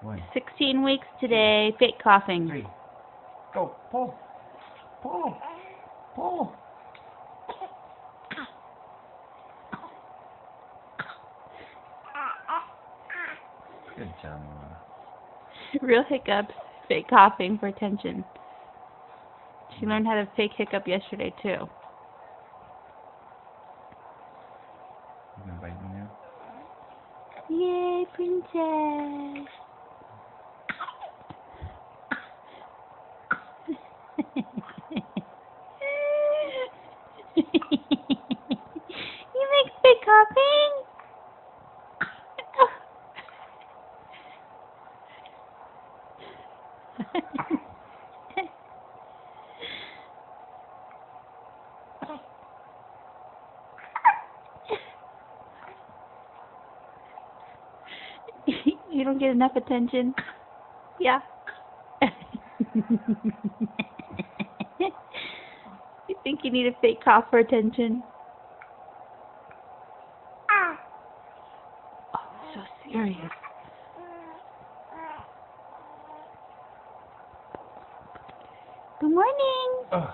1, 16 weeks today, fake coughing. 3. Go. Pull. Pull. Pull. Good job, Mama. Real hiccups, fake coughing for attention. She learned how to fake hiccup yesterday, too. You gonna bite me now? Yay, princess! You make fake coughing? You don't get enough attention? Yeah. You think you need a fake cough for attention? Oh, so serious. Good morning. Ugh.